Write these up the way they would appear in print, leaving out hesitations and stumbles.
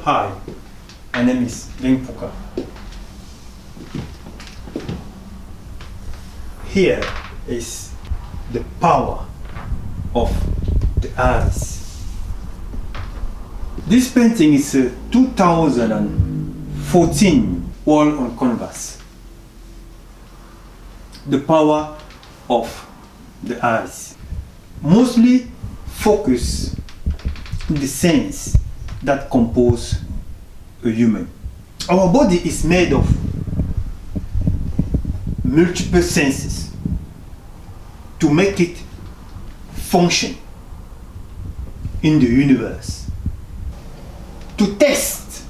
Hi, my name is Puka. Here is the power of the eyes. This painting is a 2014 wall on canvas. The power of the eyes. Mostly focus on the sense that compose a human. Our body is made of multiple senses to make it function in the universe. To test,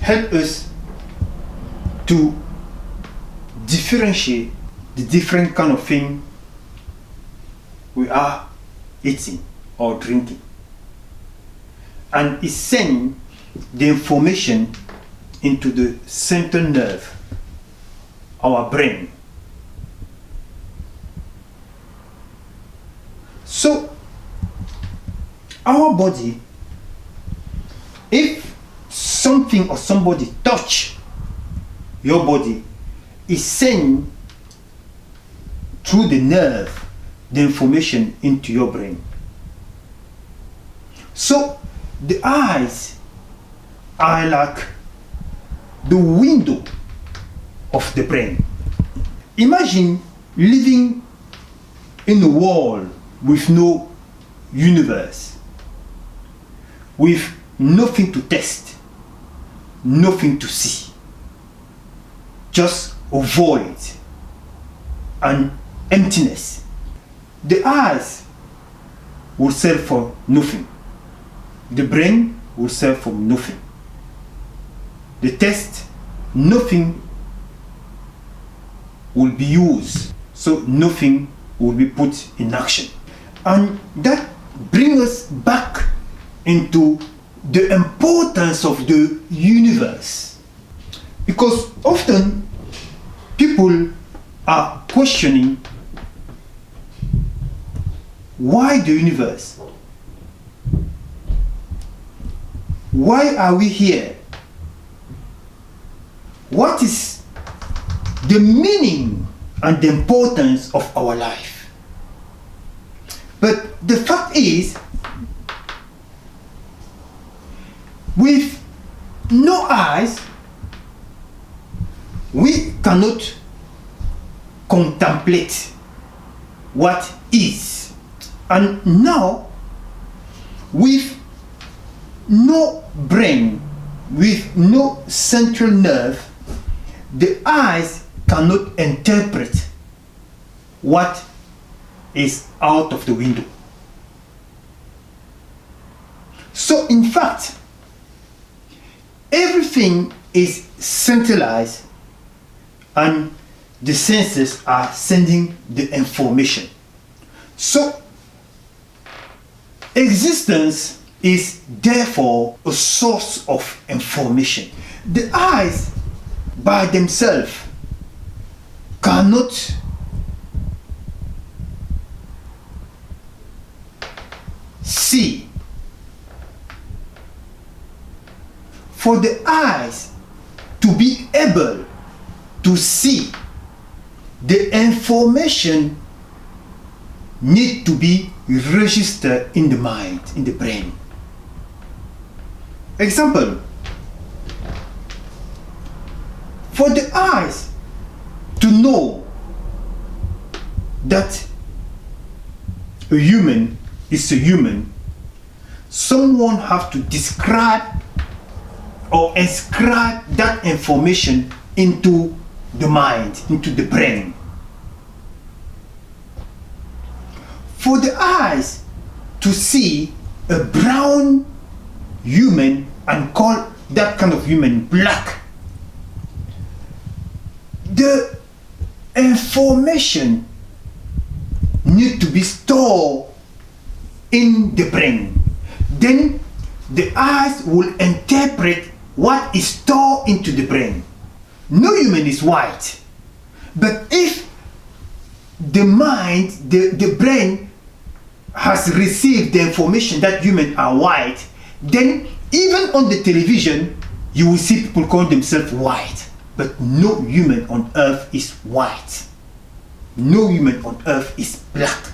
help us to differentiate the different kind of thing we are eating or drinking, and is sending the information into the central nerve, our brain. So our body, if something or somebody touch your body, is sending through the nerve the information into your brain. So the eyes are like the window of the brain. Imagine living in a world with no universe, with nothing to test, nothing to see, just a void and emptiness. The eyes will serve for nothing. The brain will serve for nothing. The test, nothing will be used, so nothing will be put in action. And that brings us back into the importance of the universe. Because often people are questioning why the universe? Why are we here? What is the meaning and the importance of our life? But the fact is, with no eyes, we cannot contemplate what is. And now, with no brain, with no central nerve, the eyes cannot interpret what is out of the window. So in fact, everything is centralized and the senses are sending the information. So existence is therefore a source of information. The eyes by themselves cannot see. For the eyes to be able to see, the information need to be registered in the mind, in the brain. Example, for the eyes to know that a human is a human, someone have to describe or inscribe that information into the mind, into the brain. For the eyes to see a brown human and call that kind of human black, the information need to be stored in the brain. Then the eyes will interpret what is stored into the brain. No human is white, but if the mind, the brain has received the information that humans are white, then even on the television, you will see people call themselves white. But no human on earth is white. No human on earth is black.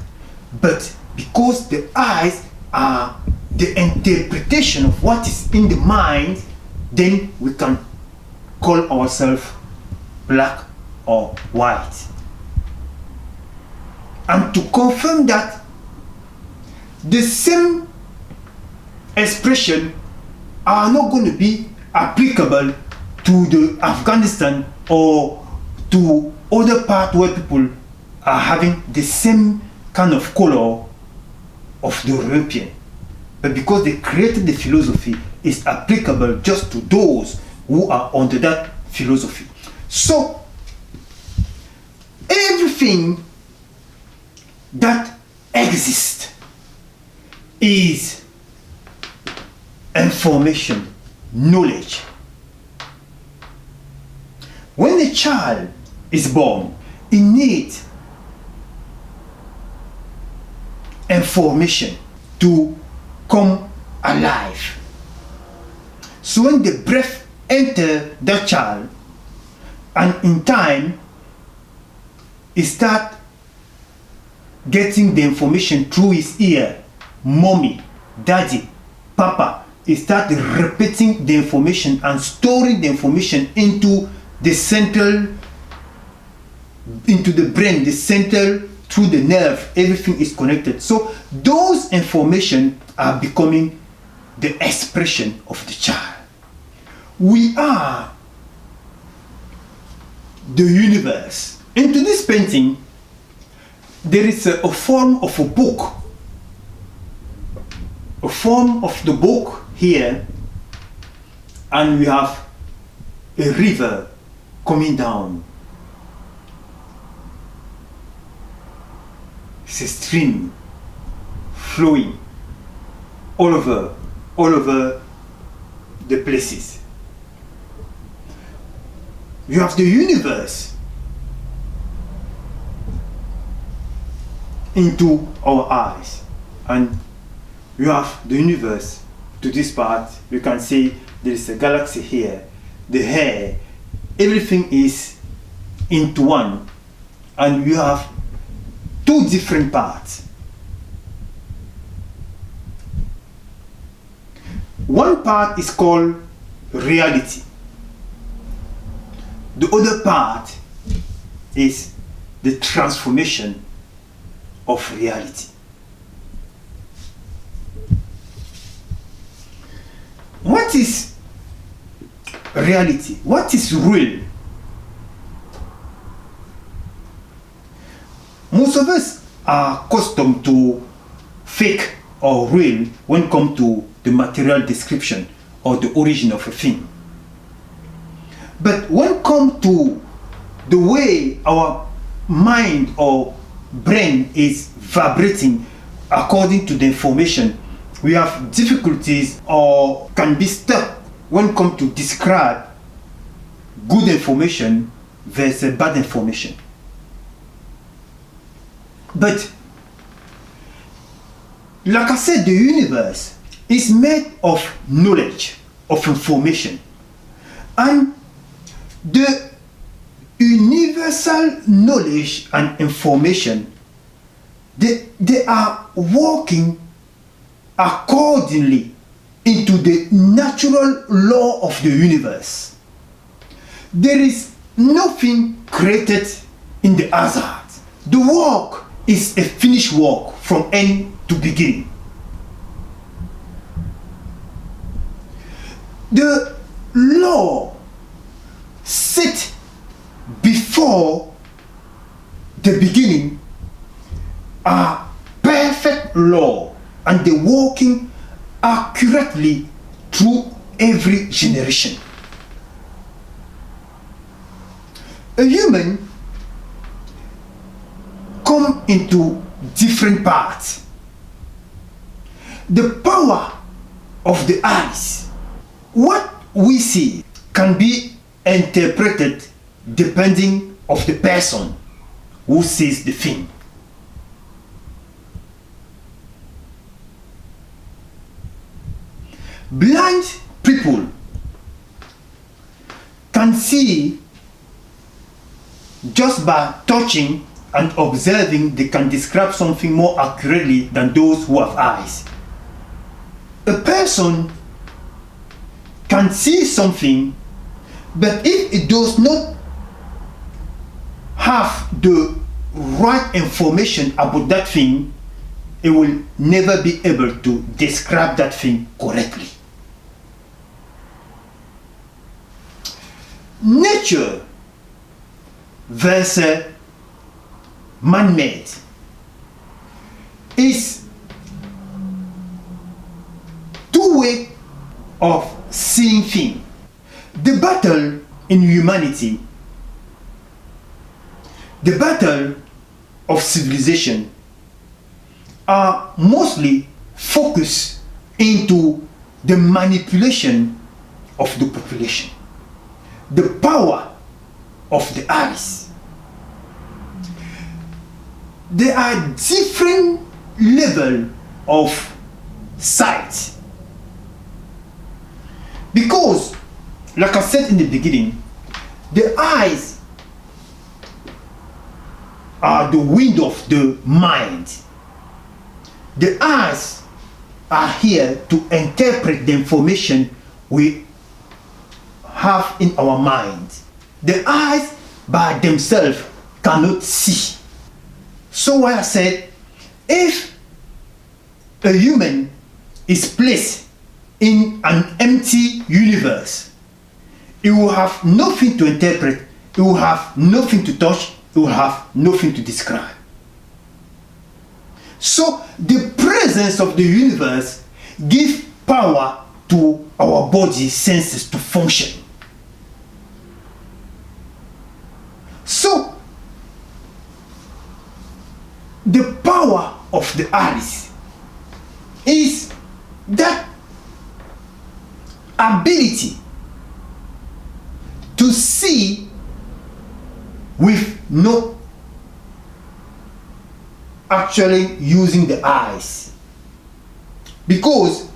But because the eyes are the interpretation of what is in the mind, then we can call ourselves black or white. And to confirm that, the same expression are not going to be applicable to the Afghanistan or to other part where people are having the same kind of color of the European. But because they created the philosophy, it's applicable just to those who are under that philosophy. So everything that exists is information, knowledge. When a child is born, he needs information to come alive. So when the breath enters that child, and in time, he starts getting the information through his ear, mommy, daddy, papa. He starts repeating the information and storing the information into the central, into the brain, the central, through the nerve. Everything is connected. So those information are becoming the expression of the child. We are the universe. Into this painting, there is a form of a book. A form of the book here, and we have a river coming down. It's a stream flowing all over the places. You have the universe into our eyes, and you have the universe to this part. You can see there is a galaxy here, the hair, everything is into one, and you have two different parts. One part is called reality. The other part is the transformation of reality. What is reality? What is real? Most of us are accustomed to fake or real when it comes to the material description or the origin of a thing. But when it comes to the way our mind or brain is vibrating according to the information, we have difficulties or can be stuck when it comes to describe good information versus bad information. But like I said, the universe is made of knowledge, of information, and the universal knowledge and information, they are working accordingly into the natural law of the universe. There is nothing created in the hazard. The work is a finished work from end to beginning. The law set before the beginning are perfect law, and they're working accurately through every generation. A human come into different parts. The power of the eyes, what we see, can be interpreted depending of the person who sees the thing. Blind people can see just by touching and observing. They can describe something more accurately than those who have eyes. A person can see something, but if it does not have the right information about that thing, it will never be able to describe that thing correctly. Nature versus man-made is two ways of seeing things. The battle in humanity, the battle of civilization, are mostly focused into the manipulation of the population, the power of the eyes. There are different levels of sight, because, like I said in the beginning, the eyes are the window of the mind. The eyes are here to interpret the information we have in our mind. The eyes by themselves cannot see. So what I said, if a human is placed in an empty universe, it will have nothing to interpret, it will have nothing to touch, it will have nothing to describe. So the presence of the universe gives power to our body senses to function. So the power of the eyes is that ability to see with no actually using the eyes. Because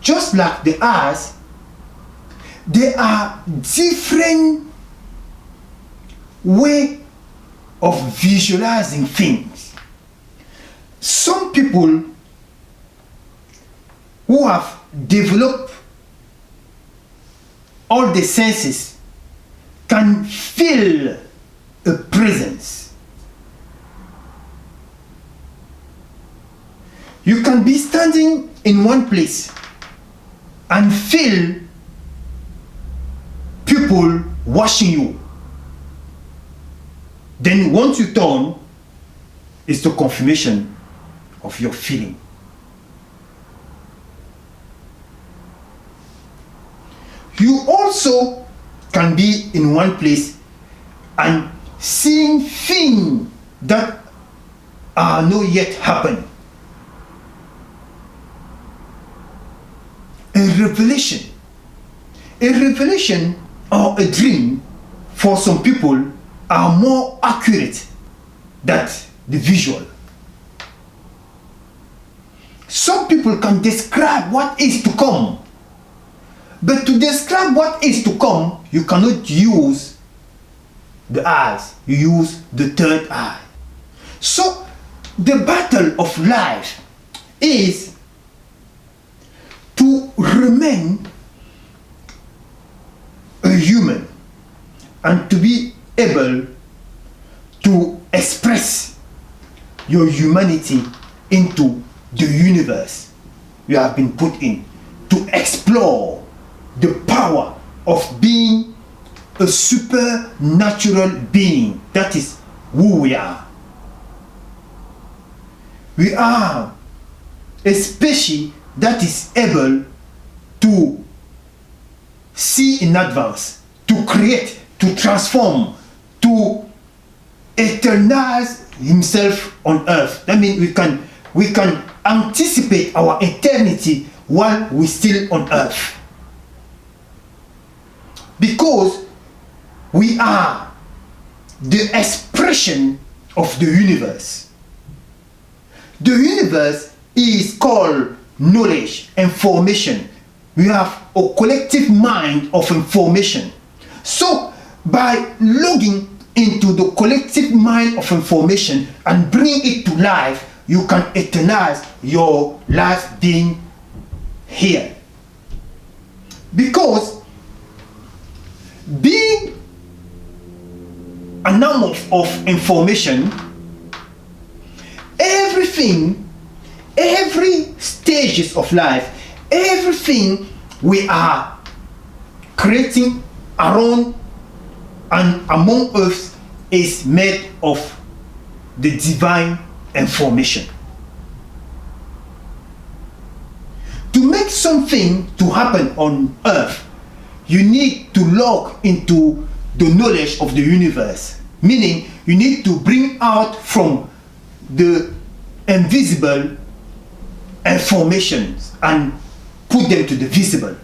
just like the eyes, there are different ways of visualizing things. Some people who have developed all the senses can feel a presence. You can be standing in one place and feel people watching you. Then once you turn, it's the confirmation of your feeling. You also can be in one place and seeing things that are not yet happened. A revelation or a dream for some people are more accurate than the visual. Some people can describe what is to come, but to describe what is to come, you cannot use the eyes, you use the third eye. So the battle of life is to remain a human and to be able to express your humanity into the universe you have been put in, to explore the power of being a supernatural being. That is who we are. We are a species that is able to see in advance, to create, to transform, to eternize himself on earth. That means we can anticipate our eternity while we're still on earth. Because we are the expression of the universe. The universe is called knowledge, information. We have a collective mind of information. So by logging into the collective mind of information and bring it to life, you can eternize your life being here. Because being an arm of information, everything, every stages of life, everything we are creating around and among us is made of the divine information. To make something to happen on earth, you need to log into the knowledge of the universe, meaning you need to bring out from the invisible informations and put them to the visible.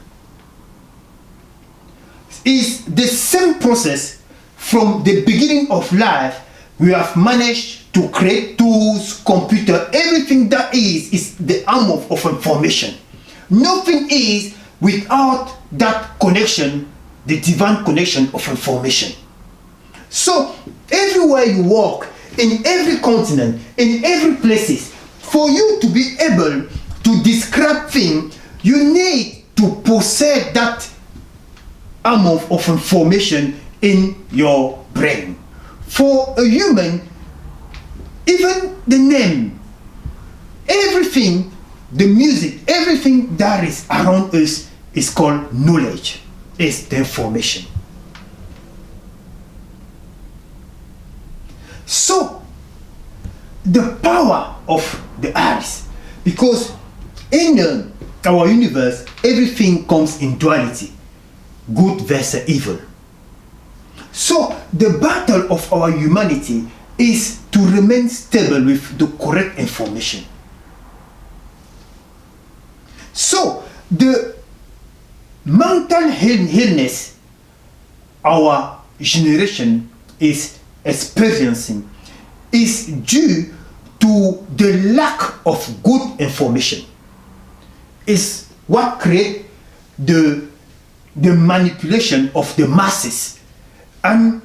It's the same process from the beginning of life. We have managed to create tools, computer, everything that is the arm of information. Nothing is without that connection, the divine connection of information. So everywhere you walk, in every continent, in every places, for you to be able to describe things, you need to possess that arm of information in your brain. For a human, even the name, everything, the music, everything that is around us is called knowledge, is the information. So, the power of the eyes, because in our universe, everything comes in duality, good versus evil. So, the battle of our humanity is to remain stable with the correct information. So, the mental illness our generation is experiencing is due to the lack of good information. Is what creates the manipulation of the masses, and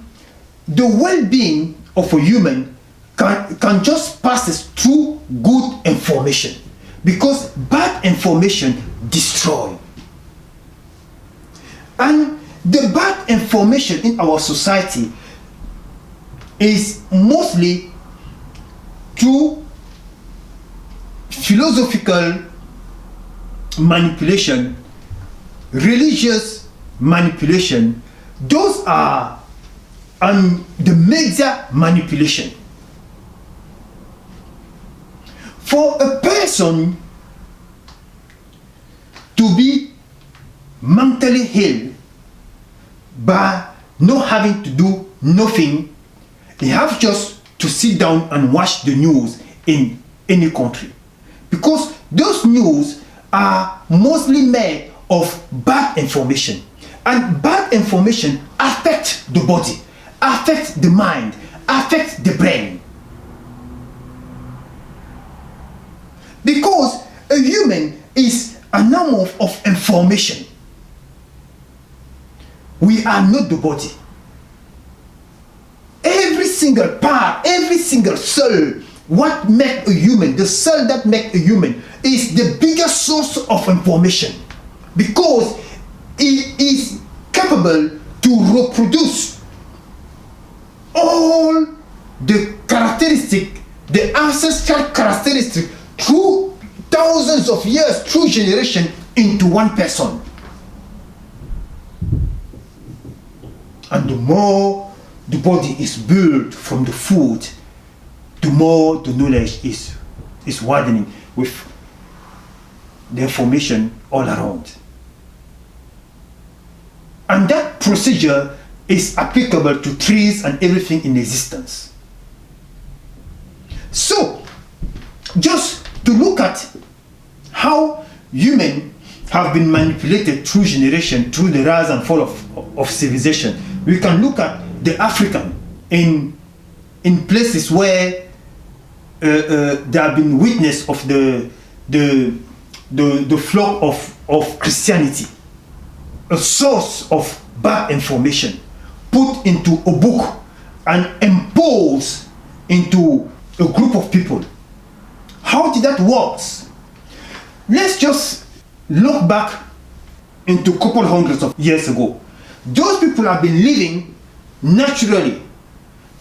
the well-being of a human can just pass through good information, because bad information destroys. And the bad information in our society is mostly through philosophical manipulation, religious manipulation. Those are the media manipulation. For a person to be mentally ill by not having to do nothing, they have just to sit down and watch the news in any country, because those news are mostly made of bad information, and bad information affects the body, affects the mind, affects the brain. Because a human is an arm of information. We are not the body. Every single part, every single cell, what makes a human, the cell that makes a human, is the biggest source of information, because it is capable to reproduce all the characteristics, the ancestral characteristics, through thousands of years, through generation, into one person. And the more the body is built from the food, the more the knowledge is widening with the information all around. And that procedure is applicable to trees and everything in existence. So, just to look at how humans have been manipulated through generation, through the rise and fall of civilization, we can look at the African in places where there have been witness of the the flock of Christianity, a source of bad information, put into a book and imposed into a group of people. How did that work? Let's just look back into a couple hundreds of years ago. Those people have been living naturally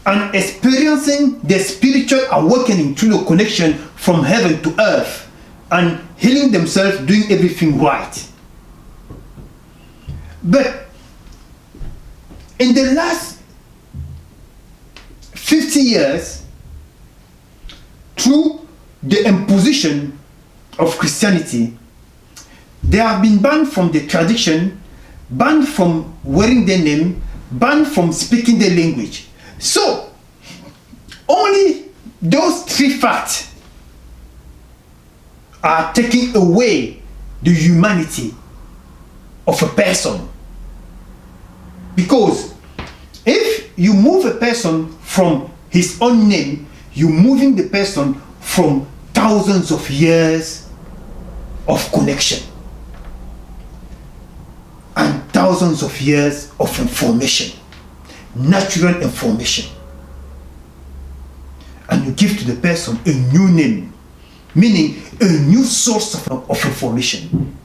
and experiencing the spiritual awakening through the connection from heaven to earth and healing themselves, doing everything right. But in the last 50 years, through the imposition of Christianity, they have been banned from the tradition, banned from wearing their name, banned from speaking their language. So, only those three facts are taking away the humanity of a person. Because if you move a person from his own name, you're moving the person from thousands of years of connection and thousands of years of information, natural information. And you give to the person a new name, meaning a new source of information.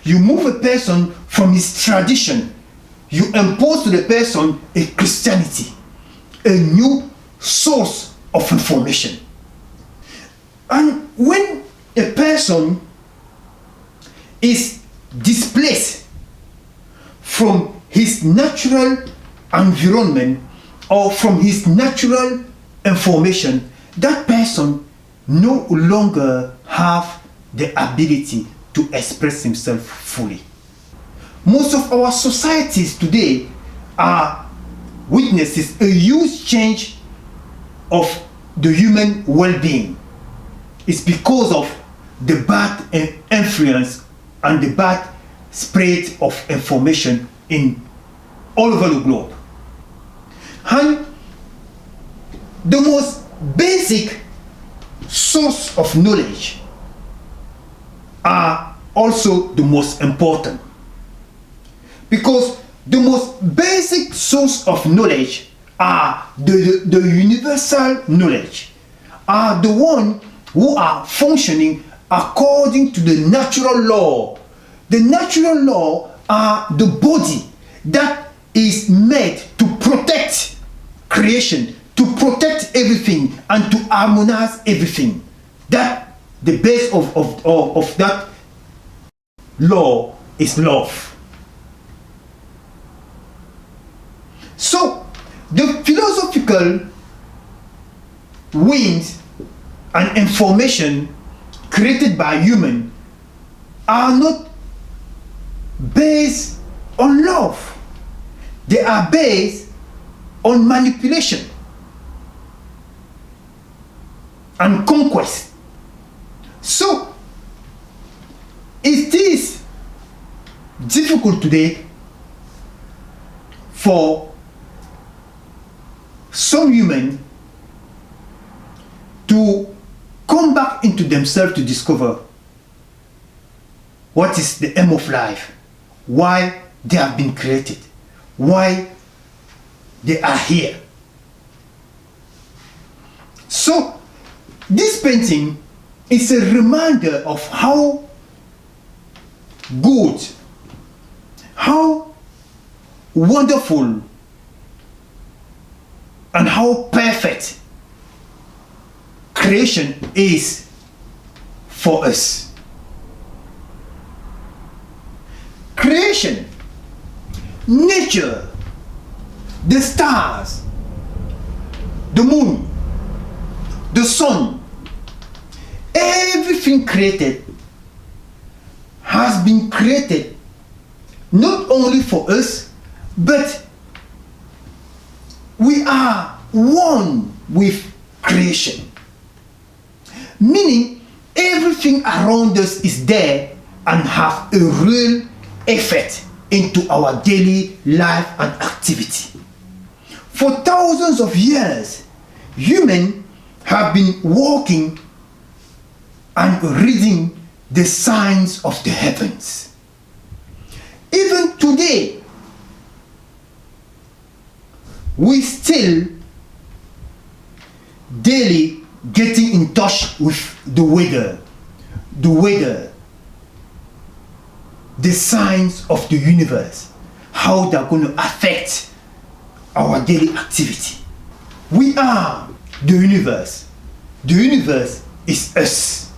You move a person from his tradition, you impose to the person a Christianity, a new source of information. And when a person is displaced from his natural environment or from his natural information, that person no longer have the ability to express himself fully. Most of our societies today are witnesses a huge change of the human well-being. It's because of the bad influence and the bad spread of information in all over the globe. And the most basic source of knowledge are also the most important, because the most basic source of knowledge are the universal knowledge, are the one who are functioning according to the natural law. The natural law are the body that is made to protect creation, to protect everything and to harmonize everything. That the base of that law is love. So the philosophical winds and information created by human are not based on love. They are based on manipulation and conquest. So it is difficult today for some human to come back into themselves to discover what is the aim of life, why they have been created, why they are here. So this painting is a reminder of how good, how wonderful, and how perfect creation is for us. Creation, nature, the stars, the moon, the sun, everything created has been created not only for us, but we are one with creation. Meaning everything around us is there and have a real effect into our daily life and activity. For thousands of years, humans have been working and reading the signs of the heavens. Even today, we still daily getting in touch with the weather, the signs of the universe, how they're going to affect our daily activity. We are the universe. The universe is us.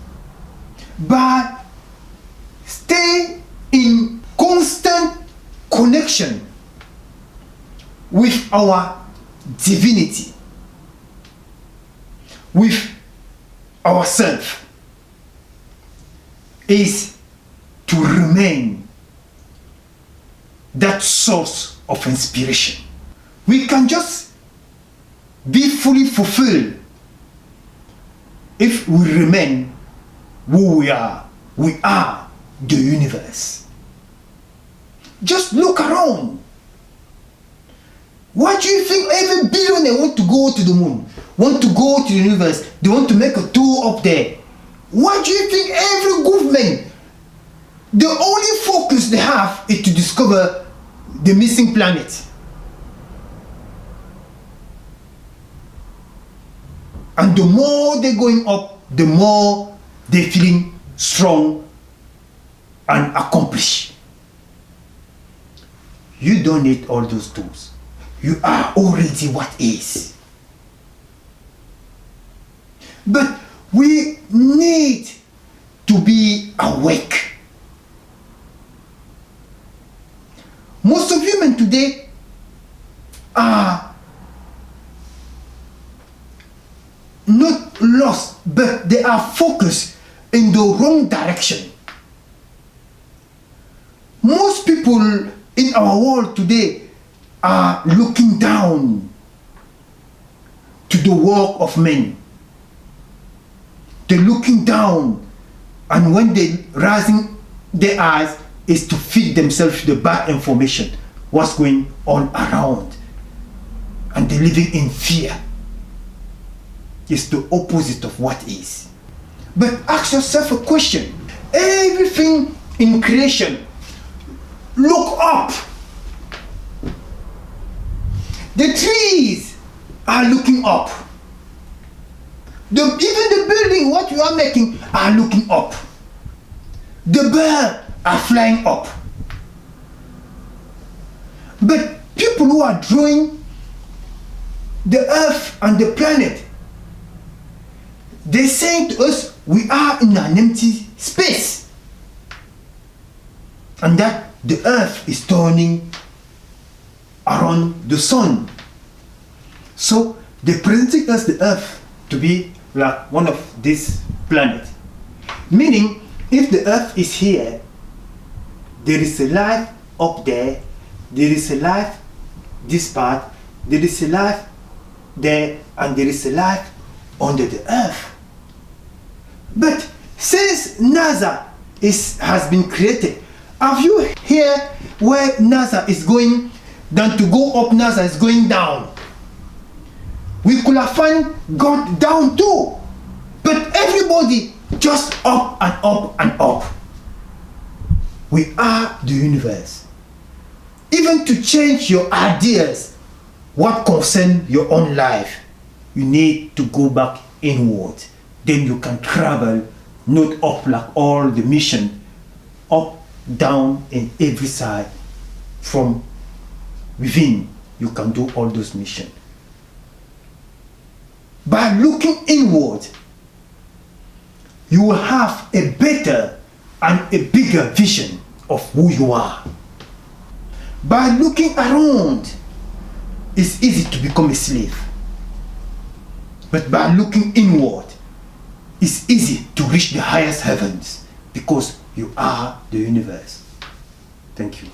But stay in constant connection with our divinity, with ourselves, is to remain that source of inspiration. We can just be fully fulfilled if we remain who we are. We are the universe. Just look around. Why do you think every billionaire want to go to the moon, want to go to the universe, they want to make a tour up there? Why do you think every government, the only focus they have is to discover the missing planet? And the more they're going up, the more they're feeling strong and accomplished. You don't need all those tools. You are already what is. But we need to be awake. Most of humans today are not lost, but they are focused in the wrong direction. Most people in our world today are looking down to the work of men. They're looking down, and when they're raising their eyes, is to feed themselves the bad information, what's going on around, and they're living in fear. It's the opposite of what is. But ask yourself a question. Everything in creation, look up. The trees are looking up. Even the building, what you are making, are looking up. The birds are flying up. But people who are drawing the earth and the planet, they're saying to us, we are in an empty space. And that the earth is turning around the sun. So they're presenting us the earth to be like one of these planets. Meaning, if the earth is here, there is a life up there, there is a life this part, there is a life there, and there is a life under the earth. But since NASA has been created, have you heard where NASA is going? Than to go up, NASA is going down. We could have found God down too. But everybody just up and up and up. We are the universe. Even to change your ideas, what concern your own life, you need to go back inward. Then you can travel, not up like all the mission, up, down, and every side. From within, you can do all those missions. By looking inward, you will have a better and a bigger vision of who you are. By looking around, it's easy to become a slave. But by looking inward, it's easy to reach the highest heavens because you are the universe. Thank you.